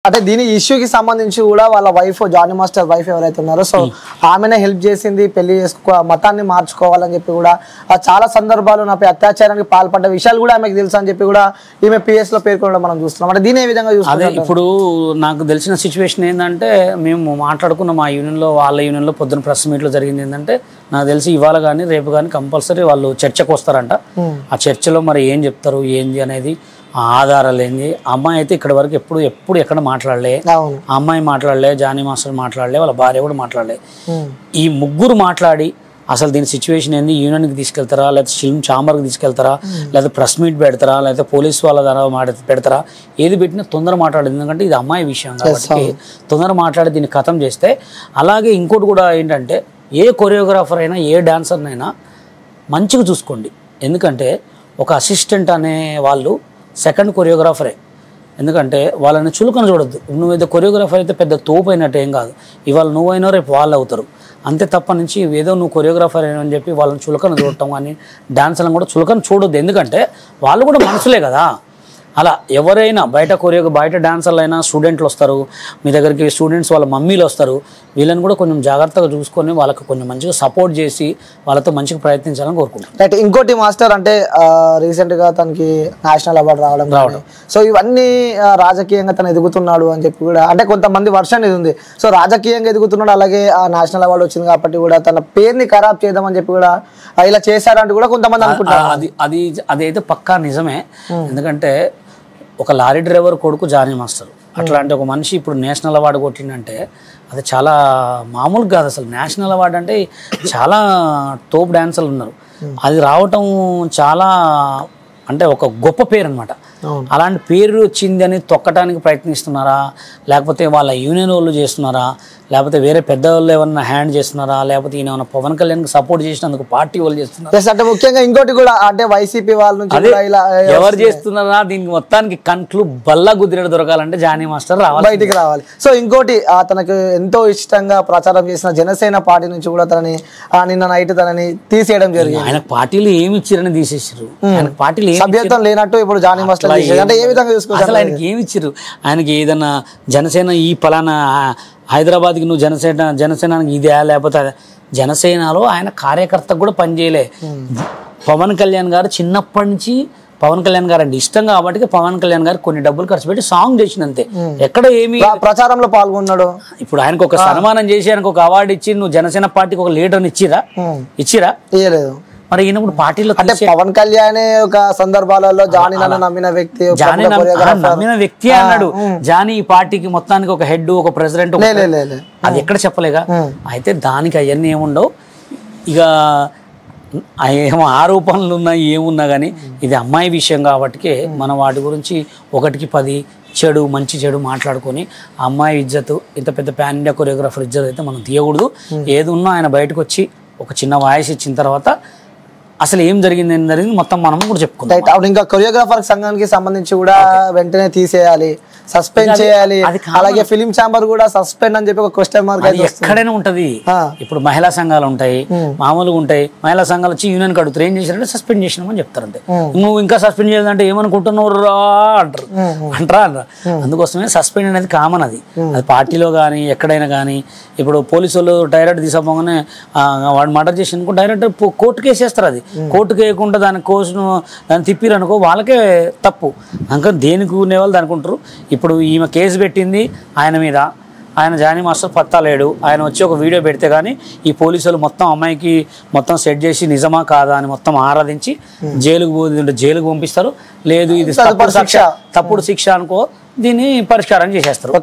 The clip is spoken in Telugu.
అంటే దీని ఇష్యూకి సంబంధించి కూడా వాళ్ళ వైఫ్ జానీ మాస్టర్ వైఫ్ ఎవరైతే ఉన్నారో సో ఆమెనే హెల్ప్ చేసింది పెళ్లి చేసుకో మతాన్ని మార్చుకోవాలని చెప్పి కూడా చాలా సందర్భాలు నాపై అత్యాచారానికి పాల్పడ్డ విషయాలు కూడా ఆమెకు తెలుసు అని చెప్పి కూడా ఈమె పిఎస్ లో పేర్కొనడం మనం చూస్తున్నాం. అంటే దీని ఏ విధంగా చూస్తున్నాం? ఇప్పుడు నాకు తెలిసిన సిచ్యువేషన్ ఏంటంటే మేము మాట్లాడుకున్న మా యూనియన్లో వాళ్ళ యూనియన్లో పొద్దున్న ప్రెస్ మీట్లో జరిగింది ఏంటంటే నాకు తెలిసి ఇవాళ కానీ రేపు కానీ కంపల్సరీ వాళ్ళు చర్చకు వస్తారంట. ఆ చర్చలో మరి ఏం చెప్తారు ఏంది అనేది ఆధారాలు ఏంది. అమ్మాయి అయితే ఇక్కడ వరకు ఎప్పుడు ఎక్కడ మాట్లాడలే, అమ్మాయి మాట్లాడలే, జానీ మాస్టర్ మాట్లాడలే, వాళ్ళ భార్య కూడా మాట్లాడలే. ఈ ముగ్గురు మాట్లాడి అసలు దీని సిచ్యువేషన్ ఏంది, యూనియన్కి తీసుకెళ్తారా, లేకపోతే ఫిల్మ్ ఛాంబర్కి తీసుకెళ్తారా, లేకపోతే ప్రెస్ మీట్ పెడతారా, లేకపోతే పోలీస్ వాళ్ళ ద్వారా పెడతారా, ఏది పెట్టినా తొందర మాట్లాడేది. ఎందుకంటే ఇది అమ్మాయి విషయం కాబట్టి తొందర మాట్లాడి దీన్ని ఖతం చేస్తే. అలాగే ఇంకోటి కూడా ఏంటంటే ఏ కొరియోగ్రాఫర్ అయినా ఏ డాన్సర్నైనా మంచిగా చూసుకోండి. ఎందుకంటే ఒక అసిస్టెంట్ అనే వాళ్ళు సెకండ్ కొరియోగ్రాఫరే. ఎందుకంటే వాళ్ళని చులకన చూడొద్దు. నువ్వేదో కొరియోగ్రాఫర్ అయితే పెద్ద తోపు అయినట్టు ఏం కాదు. ఇవాళ నువ్వైనా రేపు వాళ్ళు అవుతారు. అంతే తప్ప నుంచి ఏదో నువ్వు కొరియోగ్రాఫర్ అయినా అని చెప్పి వాళ్ళని చులకన చూడటం కానీ డాన్సర్లను కూడా చులకన చూడొద్దు. ఎందుకంటే వాళ్ళు కూడా మనుషులే కదా. అలా ఎవరైనా బయట డాన్సర్లు అయినా స్టూడెంట్లు వస్తారు మీ దగ్గరికి, స్టూడెంట్స్ వాళ్ళ మమ్మీలు వస్తారు. వీళ్ళని కూడా కొంచెం జాగ్రత్తగా చూసుకొని వాళ్ళకి కొంచెం మంచిగా సపోర్ట్ చేసి వాళ్ళతో మంచిగా ప్రయత్నించాలని కోరుకుంటాం. రైట్. ఇంకోటి మాస్టర్ అంటే రీసెంట్గా తనకి నేషనల్ అవార్డు రావడం సో ఇవన్నీ రాజకీయంగా తను ఎదుగుతున్నాడు అని చెప్పి కూడా అంటే కొంతమంది వర్షన్ ఇది ఉంది. సో రాజకీయంగా ఎదుగుతున్నాడు, అలాగే ఆ నేషనల్ అవార్డు వచ్చింది కాబట్టి కూడా తన పేరుని ఖరాబ్ చేద్దామని చెప్పి కూడా ఇలా చేశారంటూ కూడా కొంతమంది అనుకుంటారు. అదైతే పక్కా నిజమే. ఎందుకంటే ఒక లారీ డ్రైవర్ కొడుకు జానీ మాస్టర్ అట్లాంటి ఒక మనిషి ఇప్పుడు నేషనల్ అవార్డు కొట్టిందంటే అది చాలా మామూలు కాదు. అసలు నేషనల్ అవార్డు అంటే చాలా తోపు డాన్సర్లు ఉన్నారు, అది రావటం చాలా అంటే ఒక గొప్ప పేరు అనమాట. అలాంటి పేరు వచ్చింది అని తొక్కటానికి ప్రయత్నిస్తున్నారా, లేకపోతే వాళ్ళ యూనియన్ వాళ్ళు చేస్తున్నారా, లేకపోతే వేరే పెద్దవాళ్ళు ఏమన్నా హ్యాండ్ చేస్తున్నారా, లేకపోతే ఈయన ఏమన్నా పవన్ కళ్యాణ్కి సపోర్ట్ చేసినందుకు పార్టీ వాళ్ళు చేస్తున్నారు. అంటే ముఖ్యంగా ఇంకోటి కూడా అంటే వైసీపీ వాళ్ళ నుంచి ఎవరు చేస్తున్నారా దీనికి మొత్తానికి కంట్లు బల్లా గుద్దిరేడు దొరకాలంటే జానీ మాస్టర్ బయటికి రావాలి. సో ఇంకోటి తనకు ఎంతో ఇష్టంగా ప్రచారం చేసిన జనసేన పార్టీ నుంచి కూడా తనని నిన్న నైట్ తనని తీసేయడం జరిగింది. ఆయన పార్టీలు ఏమి ఇచ్చారని తీసేసారు. ఆయన పార్టీలు సభ్యత్వం లేనట్టు ఇప్పుడు జానీ మాస్టర్ అంటే ఏ విధంగా చూసుకోవాలి? ఆయనకి ఏమి ఇచ్చారు? ఆయనకి ఏదన్నా జనసేన ఈ పలానా హైదరాబాద్కి నువ్వు జనసేనకి ఇదే, లేకపోతే జనసేనలో ఆయన కార్యకర్తకు కూడా పనిచేయలే. పవన్ కళ్యాణ్ గారు చిన్నప్పటి నుంచి పవన్ కళ్యాణ్ గారు అంటే ఇష్టం కాబట్టి పవన్ కళ్యాణ్ గారు కొన్ని డబ్బులు ఖర్చు పెట్టి సాంగ్ చేసినంతే, ఎక్కడ ఏమి ప్రచారంలో పాల్గొన్నాడు. ఇప్పుడు ఆయనకు ఒక సన్మానం చేసి ఆయనకు ఒక అవార్డు ఇచ్చి నువ్వు జనసేన పార్టీకి ఒక లీడర్ని ఇచ్చిరా? ఇయ్యలేదు. మరి ఈయన కూడా పార్టీలో అంటే పవన్ కళ్యాణ్ ఒక సందర్భాలలో జానీ నమ్మిన వ్యక్తి అన్నాడు. జానీ ఈ పార్టీకి మొత్తానికి ఒక హెడ్, ఒక ప్రెసిడెంట్, అది ఎక్కడ చెప్పలేగా. అయితే దానికి అవన్నీ ఏముండవు. ఇక ఏమో ఆరోపణలు ఉన్నాయి ఏమున్నా కానీ ఇది అమ్మాయి విషయం కాబట్టి మనం వాటి గురించి 1కి 10 మంచి చెడు మాట్లాడుకొని అమ్మాయి ఇజ్జత్, ఇంత పెద్ద పాన్ ఇండియా కొరియోగ్రాఫర్ ఇజ్జత్ అయితే మనం తీయకూడదు. ఏది ఉన్నా ఆయన బయటకు వచ్చి ఒక చిన్న వాయిస్ ఇచ్చిన తర్వాత అసలు ఏం జరిగింది మొత్తం మనం కూడా చెప్పుకుంటాం. ఇంకా కొరియోగ్రాఫర్ సంఘానికి సంబంధించి కూడా వెంటనే తీసేయాలి, సస్పెండ్ చేయాలి. అలాగే ఫిలిం ఛాంబర్ కూడా సస్పెండ్ అని చెప్పి ఒక క్వశ్చన్ మార్క్ ఎక్కడైనా ఉంటది. ఇప్పుడు మహిళా సంఘాలు ఉంటాయి, మామూలుగా ఉంటాయి. మహిళా సంఘాలు వచ్చి యూనియన్ కడుగుతారు, ఏం చేశారంటే సస్పెండ్ చేసినామని చెప్తారు. అంతే. నువ్వు ఇంకా సస్పెండ్ చేయాలంటే ఏమనుకుంటున్నావు రా అంటారా. అందుకోసమే సస్పెండ్ అనేది కామన్. అది పార్టీలో కానీ ఎక్కడైనా కానీ. ఇప్పుడు పోలీసు వాళ్ళు డైరెక్ట్ తీసుకోగానే వాడు మర్డర్ చేసి అనుకో డైరెక్ట్ కోర్టు కేసు వేస్తారు. అది కోర్టుకు వేయకుండా దాని దాన్ని తిప్పిరనుకో వాళ్ళకే తప్పు. ఇంకా దేనికి ఉండేవాళ్ళు దానికి ఉంటారు. ఇప్పుడు ఈమె కేసు పెట్టింది ఆయన మీద, ఆయన జానీ మాస్టర్ పత్తా లేడు. ఆయన వచ్చి ఒక వీడియో పెడితే కానీ ఈ పోలీసులు మొత్తం అమ్మాయికి మొత్తం సెట్ చేసి నిజమా కాదా అని మొత్తం ఆరాధించి జైలుకు పంపిస్తారు. లేదు ఇది తప్పుడు శిక్ష అనుకో దీన్ని పరిష్కారం చేసేస్తారు.